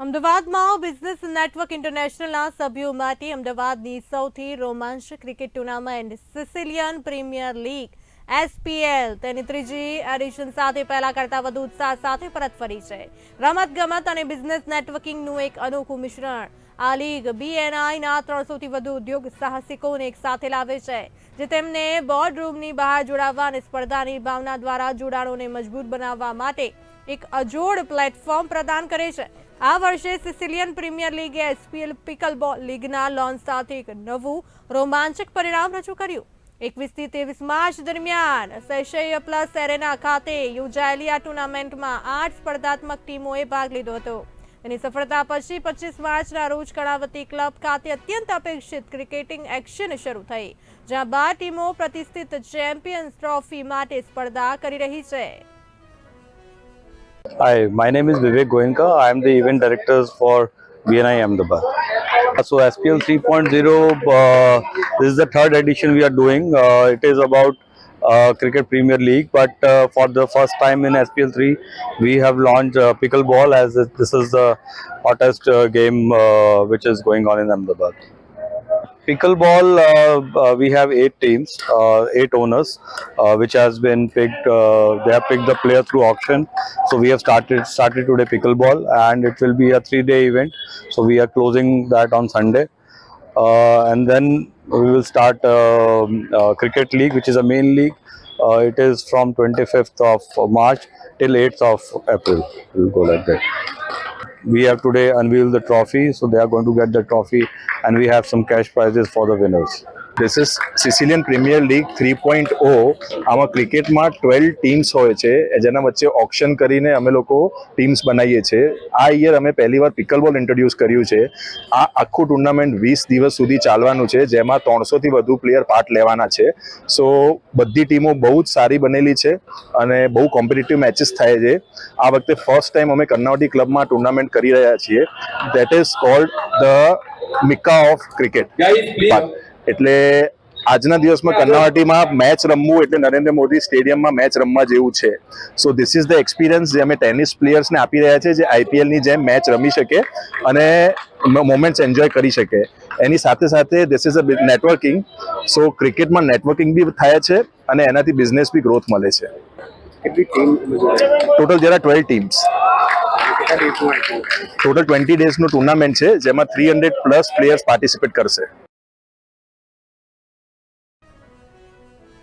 અમદાવાદમાં business network ઇન્ટરનેશનલના સભ્યો માટે અમદાવાદની સૌથી રોમાંચક cricket tournament Sicilian premier league SPL તેની ત્રીજી એડિશન સાથે પહેલા કરતા વધુ ઉત્સાહ સાથે પરત ફરી છે. રમતગમત અને બિઝનેસ નેટવર્કિંગનું એક અનોખું મિશ્રણ. આ લીગ BNIના 300થી વધુ ઉદ્યોગ સાહસિકોને એક સાથે લાવે છે, જે તેમને બોર્ડરૂમની બહાર જોડાવા અને સ્પર્ધાની ભાવના દ્વારા જોડાણોને મજબૂત બનાવવા માટે એક અજોડ પ્લેટફોર્મ પ્રદાન કરે છે. આ વર્ષે સિસિલિયન પ્રીમિયર લીગે SPL પિકલબોલ લીગના લોન્ચ સાથે એક નવું રોમાંચક પરિણામ રજૂ કર્યું. 21થી 23 માર્ચ દરમિયાન સેશેય પ્લસ એરેના ખાતે યોજાયેલી આ ટુર્નામેન્ટમાં 8 સ્પર્ધાત્મક ટીમોએ ભાગ લીધો હતો. તેની સફળતા પછી 25 માર્ચના રોજ કર્ણાવતી ક્લબ ખાતે અત્યંત અપેક્ષિત ક્રિકેટિંગ એક્શન શરૂ થઈ, જ્યાં 12 ટીમો પ્રતિષ્ઠિત ચેમ્પિયન્સ ટ્રોફી માટે સ્પર્ધા કરી રહી છે. Hi, my name is Vivek Goenka. I am the event director for BNI Ahmedabad. So SPL 3.0, this is the third edition we are doing. It is about Cricket Premier League, but for the first time in SPL 3, we have launched pickleball, as this is the hottest game which is going on in Ahmedabad. Pickleball, we have 8 teams, 8 owners, which has been picked. They have picked the player through auction. So we have started today pickleball, and it will be a 3-day event. So we are closing that on Sunday, and then we will start cricket league, which is a main league. It is from 25th of March till 8th of April. We will go like that. We have today unveiled the trophy, so they are going to get the trophy, and we have some cash prizes for the winners. This is Sicilian Premier League 3.0. આમાં ક્રિકેટમાં 12 teams હોય છે, જેના વચ્ચે auction કરીને અમે લોકો teams બનાવીએ છીએ. આ યર અમે પહેલીવાર પિકલબોલ ઇન્ટ્રોડ્યુસ કર્યું છે. આ આખું ટુર્નામેન્ટ 20 દિવસ સુધી ચાલવાનું છે, જેમાં 300થી વધુ પ્લેયર પાર્ટ લેવાના છે. સો બધી ટીમો બહુ જ સારી બનેલી છે અને બહુ કોમ્પિટિટિવ મેચીસ થાય છે. આ વખતે ફર્સ્ટ ટાઈમ અમે કર્ણાવતી ક્લબમાં ટુર્નામેન્ટ કરી રહ્યા છીએ. That is called the Mecca of cricket. એટલે આજના દિવસમાં કર્ણાવતીમાં મેચ રમવું એટલે નરેન્દ્ર મોદી સ્ટેડિયમમાં મેચ રમવા જેવું છે. So this is the experience જે અમે ટેનિસ પ્લેયર્સને આપી રહ્યા છે, જે IPLની જેમ મેચ રમી શકે અને મોમેન્ટ્સ એન્જોય કરી શકે. એની સાથે સાથે ધીસ ઇઝ અ નેટવર્કિંગ. સો ક્રિકેટમાં નેટવર્કિંગ બી થાય છે અને એનાથી બિઝનેસ બી ગ્રોથ મળે છે. ટોટલ જરા 12 ટીમ્સ. ટોટલ 20 ડેઝનું ટુર્નામેન્ટ છે, જેમાં 300+ પ્લેયર્સ પાર્ટિસિપેટ કરશે.